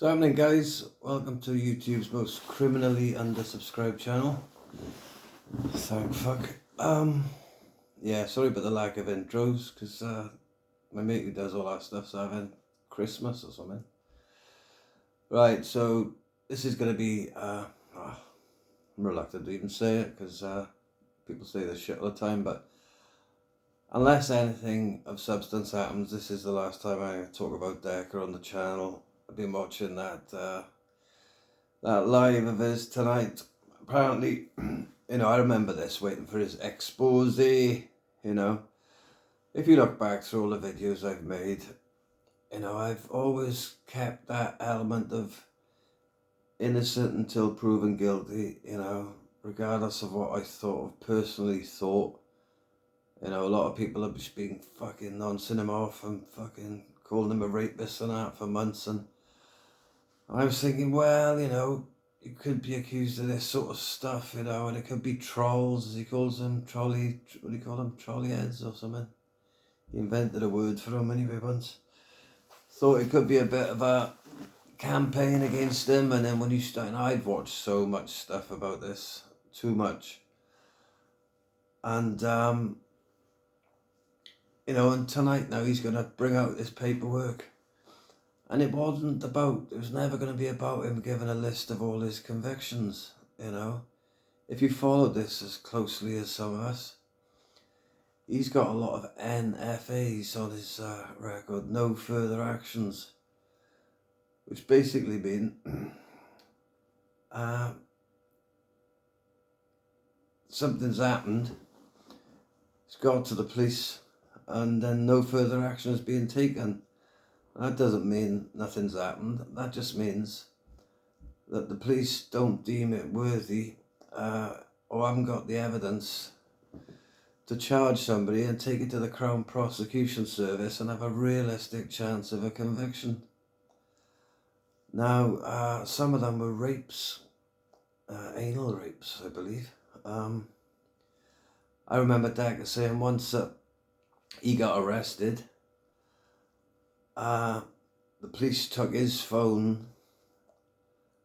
So happening, guys, welcome to YouTube's most criminally undersubscribed channel. Thank fuck. Yeah, sorry about the lack of intros, because my mate who does all that stuff's having Christmas or something. Right, so this is going to be, I'm reluctant to even say it, because people say this shit all the time, but unless anything of substance happens, this is the last time I talk about Decca on the channel. I've been watching that live of his tonight. Apparently, I remember this, waiting for his expose, If you look back through all the videos I've made, I've always kept that element of innocent until proven guilty, regardless of what I personally thought. A lot of people have just been fucking nonsing him off and fucking calling him a rapist and that for months, and I was thinking, well, you could be accused of this sort of stuff, and it could be trolls, as he calls them, what do you call them, trolley heads or something. He invented a word for them anyway once. Thought it could be a bit of a campaign against him, and then when you start, I'd watched so much stuff about this, too much. And, and tonight now he's going to bring out this paperwork. And it was never going to be about him giving a list of all his convictions, If you followed this as closely as some of us, he's got a lot of NFAs on his record, no further actions, which basically mean something's happened, it's gone to the police, and then no further action is being taken. That doesn't mean nothing's happened. That just means that the police don't deem it worthy or haven't got the evidence to charge somebody and take it to the Crown Prosecution Service and have a realistic chance of a conviction. Now, some of them were rapes, anal rapes, I believe. I remember Decca saying once that he got arrested. The police took his phone,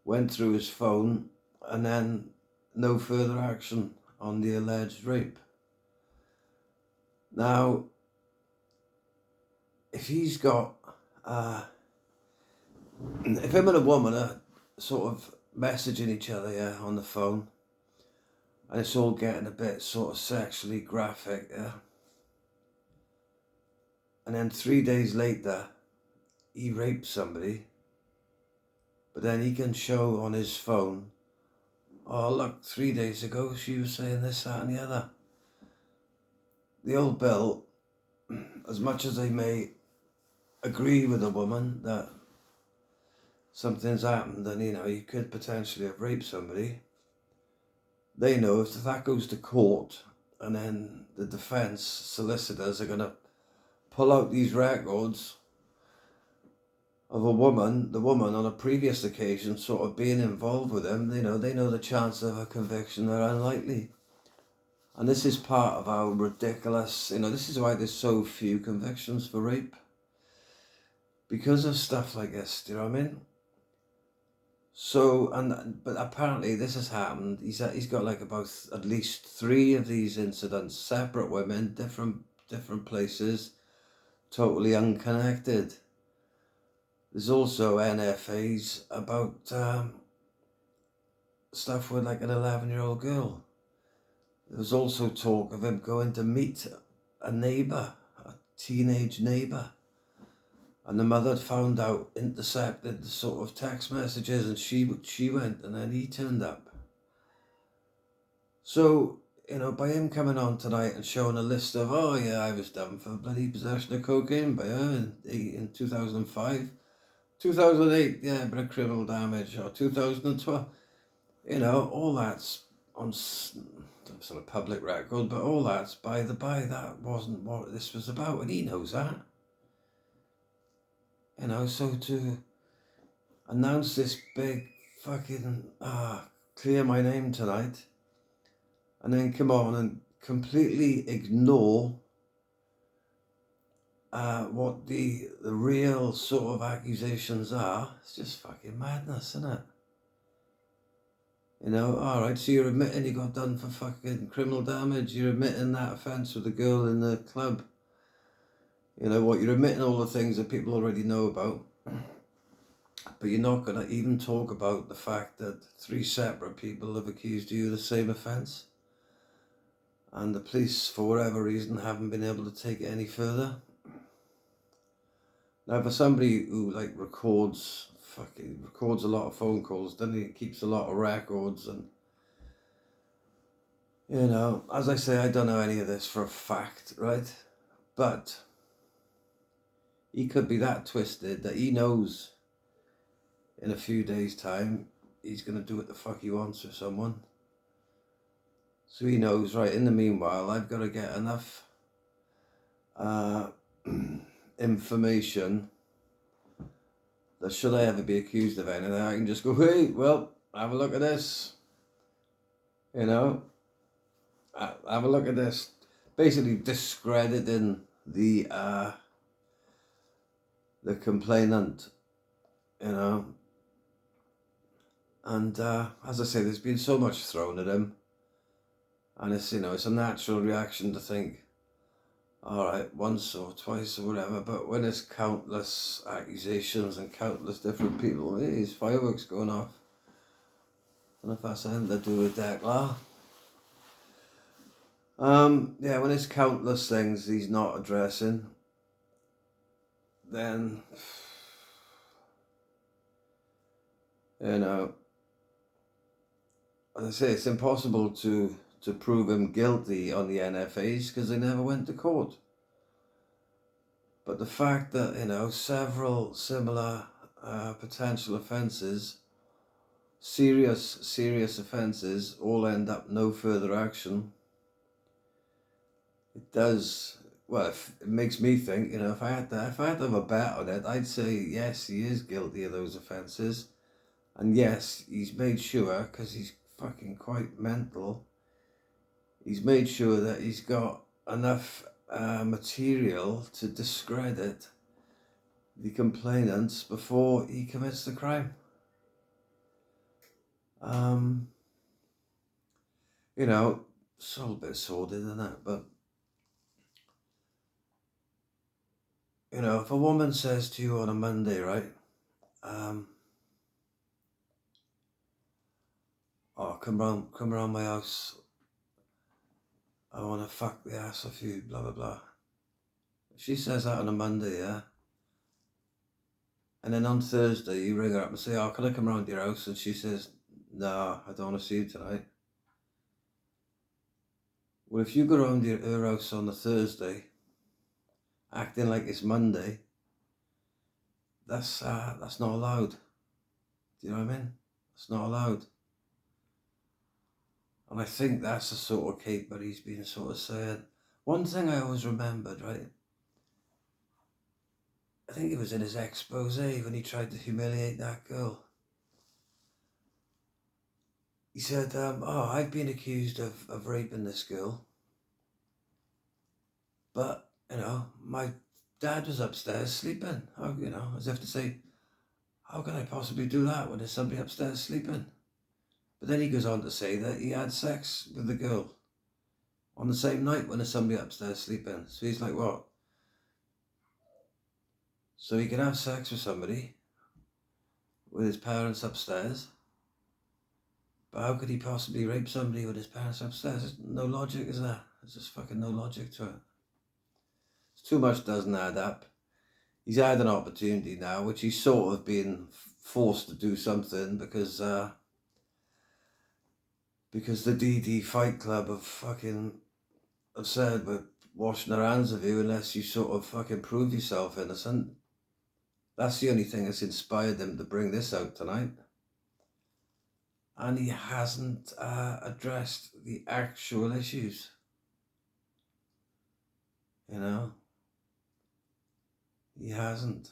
went through his phone, and then no further action on the alleged rape. Now, if he's got, if him and a woman are sort of messaging each other on the phone, and it's all getting a bit sort of sexually graphic, and then 3 days later, he raped somebody, but then he can show on his phone, oh look, 3 days ago she was saying this, that and the other. The old Bill, as much as they may agree with a woman that something's happened and he could potentially have raped somebody, they know if that goes to court and then the defence solicitors are going to pull out these records of the woman on a previous occasion sort of being involved with him, they know the chance of a conviction are unlikely. And this is part of how ridiculous, this is why there's so few convictions for rape. Because of stuff like this, do you know what I mean? So, but apparently this has happened. He's got like about at least 3 of these incidents, separate women, different places, totally unconnected. There's also NFAs about stuff with like an 11-year-old girl. There was also talk of him going to meet a neighbour, a teenage neighbour. And the mother found out, intercepted the sort of text messages, and she went, and then he turned up. So, by him coming on tonight and showing a list of, oh yeah, I was done for bloody possession of cocaine by her in 2005. 2008, yeah, a bit of criminal damage, or 2012, all that's on sort of public record, but all that's by the by, that wasn't what this was about, and he knows that. So to announce this big fucking, clear my name tonight, and then come on and completely ignore what the real sort of accusations are, it's just fucking madness, isn't it? You know, alright, so you're admitting you got done for fucking criminal damage, you're admitting that offence with the girl in the club. You know what, you're admitting all the things that people already know about. But you're not going to even talk about the fact that 3 separate people have accused you of the same offence. And the police, for whatever reason, haven't been able to take it any further. Now, for somebody who like records a lot of phone calls, doesn't he? Keeps a lot of records, and you know, as I say, I don't know any of this for a fact, right? But he could be that twisted that he knows in a few days' time he's gonna do what the fuck he wants with someone. So he knows, right, in the meanwhile, I've got to get enough information that should I ever be accused of anything, I can just go, hey, well, have a look at this. You know, have a look at this. Basically discrediting the complainant, you know. And as I say, there's been so much thrown at him. And it's, you know, it's a natural reaction to think, all right, once or twice or whatever, but when there's countless accusations and countless different people, hey, there's fireworks going off. I don't know if that's anything to do with Decca. Yeah, when there's countless things he's not addressing, then, you know, as I say, it's impossible to prove him guilty on the NFAs because they never went to court. But the fact that, you know, several similar potential offences, serious offences, all end up no further action, it does, well, it makes me think, you know, if I had to have a bet on it, I'd say yes, he is guilty of those offences. And yes, he's made sure, because he's fucking quite mental, he's made sure that he's got enough material to discredit the complainants before he commits the crime. You know, it's all a bit sordid, isn't it? But, you know, if a woman says to you on a Monday, right, oh, come round my house, I want to fuck the ass off you, blah, blah, blah. If she says that on a Monday, yeah, and then on Thursday you ring her up and say, oh, can I come round to your house? And she says, no, I don't want to see you tonight. Well, if you go round to her house on a Thursday, acting like it's Monday, that's not allowed. Do you know what I mean? It's not allowed. And I think that's the sort of caper he's been sort of saying. One thing I always remembered, right? I think it was in his expose when he tried to humiliate that girl. He said, oh, I've been accused of raping this girl. But, you know, my dad was upstairs sleeping. How, you know, as if to say, how can I possibly do that when there's somebody upstairs sleeping? But then he goes on to say that he had sex with the girl on the same night when there's somebody upstairs sleeping. So he's like, what? So he can have sex with somebody with his parents upstairs, but how could he possibly rape somebody with his parents upstairs? There's no logic, is there? There's just fucking no logic to it. It's too much doesn't add up. He's had an opportunity now, which he's sort of been forced to do something because the DD Fight Club have said we're washing our hands of you unless you sort of fucking prove yourself innocent. That's the only thing that's inspired them to bring this out tonight. And he hasn't addressed the actual issues. You know? He hasn't.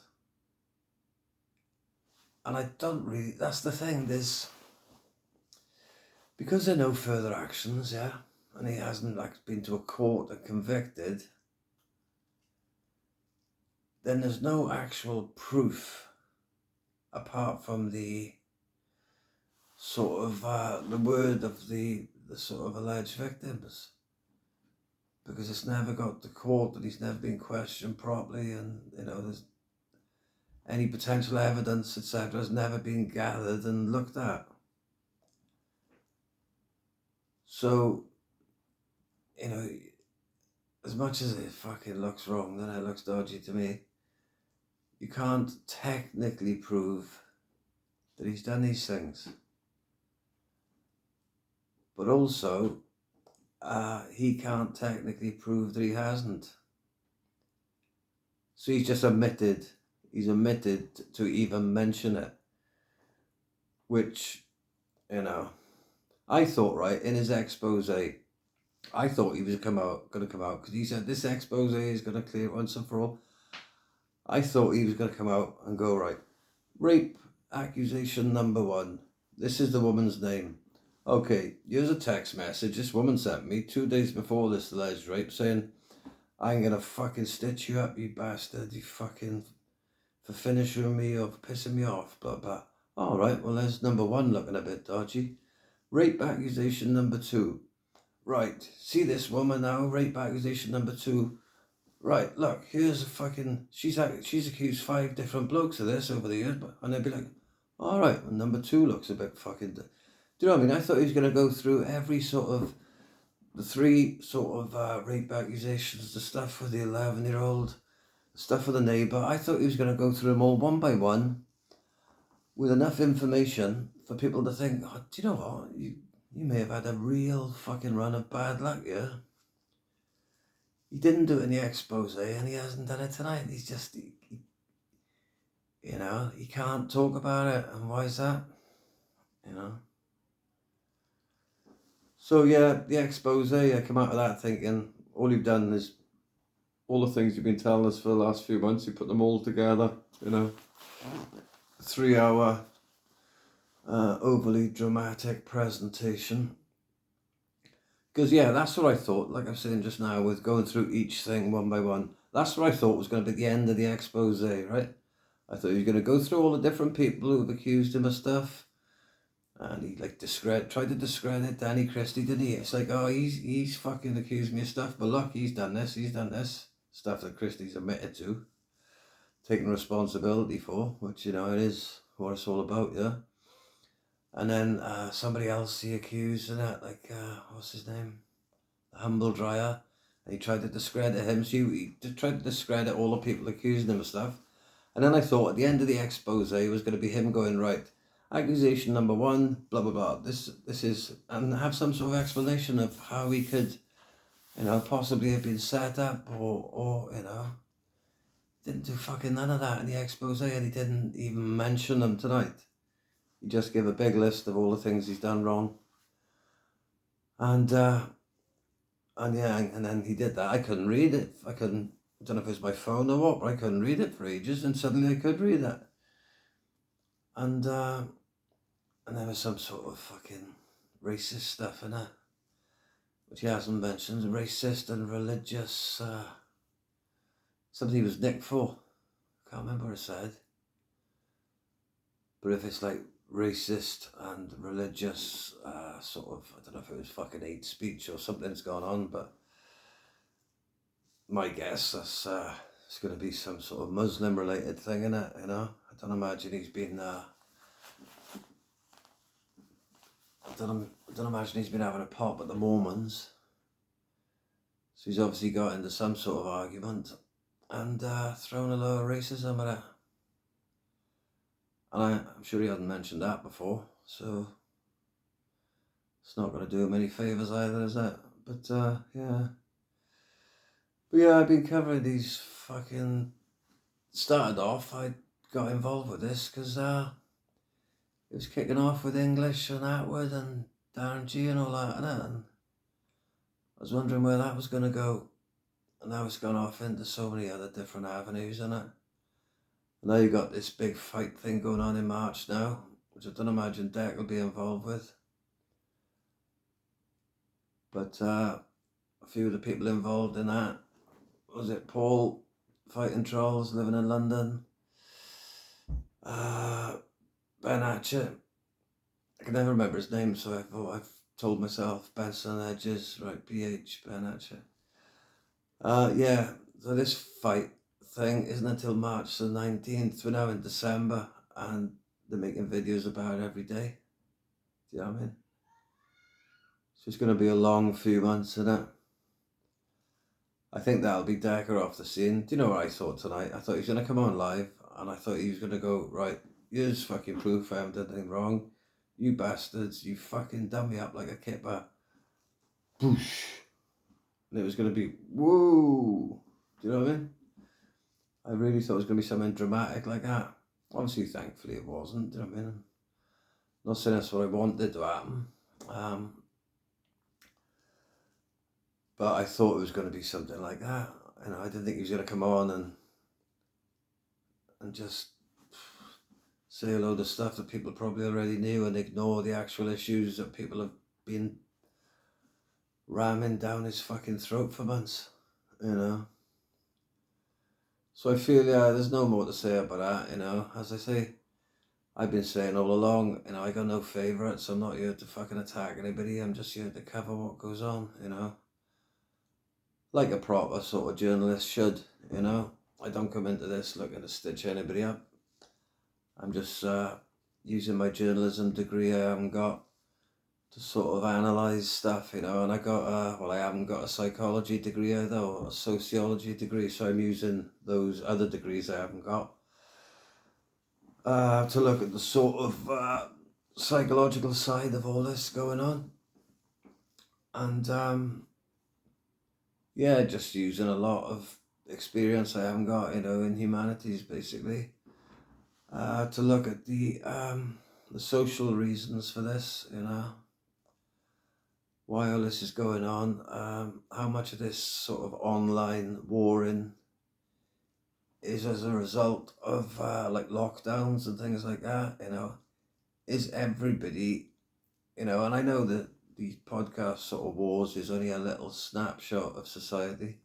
And I don't really, that's the thing, because there are no further actions, yeah, and he hasn't like been to a court and convicted, then there's no actual proof apart from the sort of the word of the sort of alleged victims, because it's never got to court, and he's never been questioned properly, and there's any potential evidence, etc., has never been gathered and looked at. So, as much as it fucking looks wrong, then it looks dodgy to me. You can't technically prove that he's done these things. But also, he can't technically prove that he hasn't. So he's just omitted to even mention it. Which, I thought, right, in his expose, I thought he was going to come out, because he said this expose is going to clear it once and for all. I thought he was going to come out and go, right, rape accusation number 1. This is the woman's name. Okay, here's a text message this woman sent me 2 days before this alleged rape, saying, I'm going to fucking stitch you up, you bastard, you fucking, for finishing me or for pissing me off, blah, blah. All right, well, there's number 1 looking a bit dodgy. Rape accusation number 2. Right, see this woman now, rape accusation number 2. Right, look, here's a fucking, she's accused 5 different blokes of this over the years, and they'd be like, all right, well, number 2 looks a bit fucking, do you know what I mean? I thought he was going to go through every sort of, the 3 sort of rape accusations, the stuff with the 11-year-old, the stuff with the neighbour. I thought he was going to go through them all one by one with enough information for people to think, oh, do you know what, you may have had a real fucking run of bad luck, yeah? He didn't do it in the expose, and he hasn't done it tonight. He's just, he can't talk about it. And why is that? So yeah, the expose, I come out of that thinking, all you've done is all the things you've been telling us for the last few months, you put them all together, 3-hour overly dramatic presentation. Because, yeah, that's what I thought, like I was saying just now, with going through each thing one by one. That's what I thought was going to be the end of the expose, right? I thought he was going to go through all the different people who have accused him of stuff. And he, tried to discredit Danny Christie, didn't he? It's like, oh, he's fucking accused me of stuff, but look, he's done this. Stuff that Christie's admitted to, taking responsibility for, which, it is what it's all about, yeah? And then somebody else he accused of that, what's his name? The Humble Dryer. And he tried to discredit him. So he tried to discredit all the people accusing him of stuff. And then I thought at the end of the expose was going to be him going, right, accusation number 1, blah, blah, blah. This is, and have some sort of explanation of how he could, possibly have been set up or didn't do fucking none of that in the expose, and he didn't even mention them tonight. He just gave a big list of all the things he's done wrong. And then he did that. I couldn't read it. I don't know if it was my phone or what, but I couldn't read it for ages, and suddenly I could read it. And there was some sort of fucking racist stuff in it, which he hasn't mentioned, racist and religious, something he was nicked for. Can't remember what it said. But if it's like racist and religious, sort of, I don't know if it was fucking hate speech or something's gone on, but my guess that's it's going to be some sort of Muslim related thing, innit, I don't imagine he's been I don't imagine he's been having a pop at the Mormons. So he's obviously got into some sort of argument and thrown a load of racism at it. And I'm sure he hasn't mentioned that before, so it's not going to do him any favours either, is it? But yeah. But yeah, I've been covering these fucking... Started off, I got involved with this because it was kicking off with English and Atwood and Darren G and all that, and I was wondering where that was going to go. And now it's gone off into so many other different avenues, innit? Now you've got this big fight thing going on in March now, which I don't imagine Decca will be involved with. But a few of the people involved in that, was it Paul fighting trolls, living in London. Ben Hatchett. I can never remember his name, so I've told myself Benson Edges, right? PH, Ben Hatchett. Yeah, so this fight thing isn't until March the 19th. We're now in December, and they're making videos about it every day. Do you know what I mean? So it's going to be a long few months, isn't it? I think that'll be Decca off the scene. Do you know what I thought tonight? I thought he was going to come on live, and I thought he was going to go, right, here's fucking proof I haven't done anything wrong. You bastards, you fucking done me up like a kipper. Boosh. And it was going to be, whoa. Do you know what I mean? I really thought it was going to be something dramatic like that. Obviously, thankfully it wasn't. Do you know what I mean? I'm not saying that's what I wanted to happen. But I thought it was going to be something like that. You know, I didn't think he was going to come on and just say a load of stuff that people probably already knew and ignore the actual issues that people have been ramming down his fucking throat for months, you know. So I feel, yeah, there's no more to say about that, you know. As I say, I've been saying all along, you know, I got no favourites. I'm not here to fucking attack anybody. I'm just here to cover what goes on, you know. Like a proper sort of journalist should, you know. I don't come into this looking to stitch anybody up. I'm just using my journalism degree I haven't got to sort of analyse stuff, you know. And I got, I haven't got a psychology degree either, or a sociology degree, so I'm using those other degrees I haven't got to look at the sort of psychological side of all this going on. And yeah, just using a lot of experience I haven't got, you know, in humanities, basically, to look at the social reasons for this, you know, why all this is going on, how much of this sort of online warring is as a result of like lockdowns and things like that, you know. Is everybody, you know, and I know that the podcast sort of wars is only a little snapshot of society,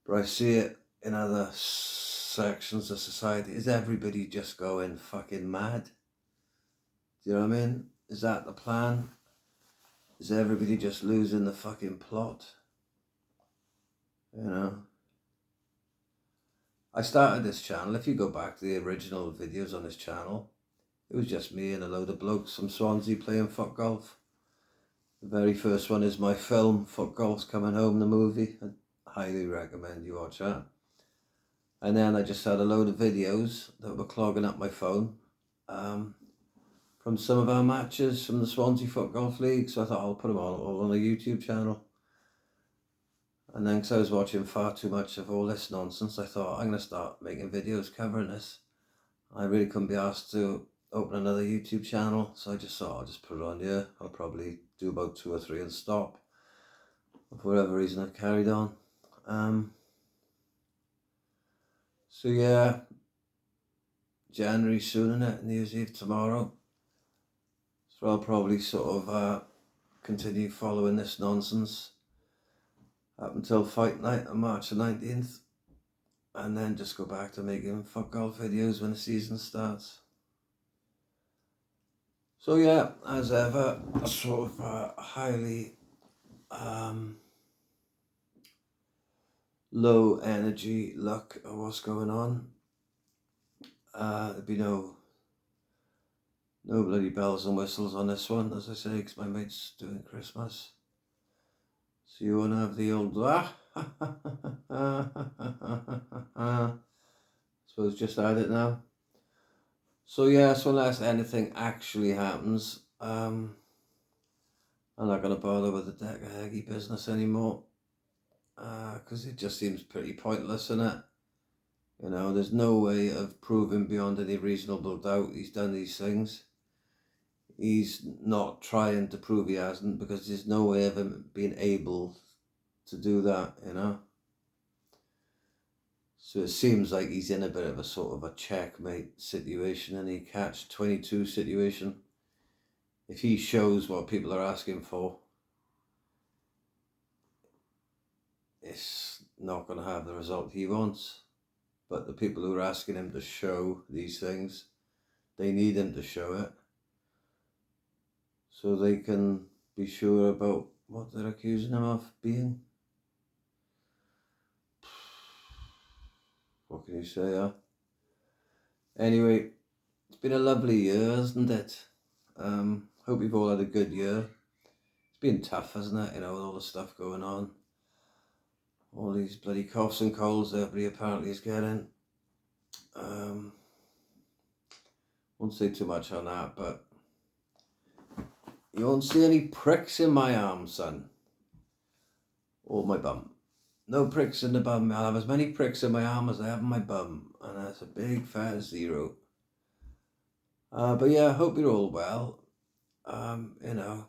but I see it in other sections of society. Is everybody just going fucking mad? Do you know what I mean? Is that the plan? Is everybody just losing the fucking plot? You know? I started this channel, if you go back to the original videos on this channel, it was just me and a load of blokes from Swansea playing foot golf. The very first one is my film, Foot Golf's Coming Home, the movie. I highly recommend you watch that. And then I just had a load of videos that were clogging up my phone from some of our matches from the Swansea Foot Golf League. So I thought I'll put them all on a YouTube channel. And then because I was watching far too much of all this nonsense, I thought I'm going to start making videos covering this. I really couldn't be asked to open another YouTube channel, so I just thought I'll just put it on here. I'll probably do about 2 or 3 and stop. For whatever reason I've carried on. So yeah, January soon, innit? New Year's Eve tomorrow. So I'll probably sort of continue following this nonsense up until fight night on March the 19th. And then just go back to making foot golf videos when the season starts. So yeah, as ever, a sort of highly low energy look at what's going on. There'd be no bloody bells and whistles on this one, as I say, because my mate's doing Christmas. So you won't have the old suppose just add it now. So yeah, so unless anything actually happens, I'm not going to bother with the Decca Heggie business anymore, because it just seems pretty pointless, innit? You know, there's no way of proving beyond any reasonable doubt he's done these things. He's not trying to prove he hasn't, because there's no way of him being able to do that, you know. So it seems like he's in a bit of a sort of a checkmate situation, and he catch-22 situation. If he shows what people are asking for, not going to have the result he wants. But the people who are asking him to show these things, they need him to show it so they can be sure about what they're accusing him of being. What can you say, huh? Anyway, it's been a lovely year, hasn't it? Hope you've all had a good year. It's been tough, hasn't it? You know, with all the stuff going on. All these bloody coughs and colds everybody apparently is getting. Won't say too much on that, but you won't see any pricks in my arm, son. Or my bum. No pricks in the bum. I'll have as many pricks in my arm as I have in my bum. And that's a big fat 0. But yeah, I hope you're all well. You know,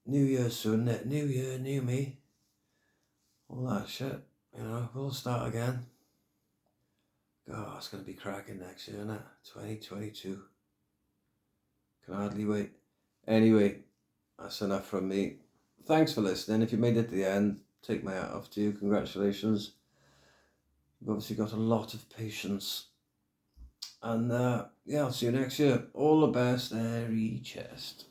New Year soon, isn't it? New Year, new me. All that shit. You know, we'll start again. God, it's going to be cracking next year, isn't it? 2022. Can hardly wait. Anyway, that's enough from me. Thanks for listening. If you made it to the end, take my hat off to you. Congratulations. You've obviously got a lot of patience. And yeah, I'll see you next year. All the best, Airy Chest.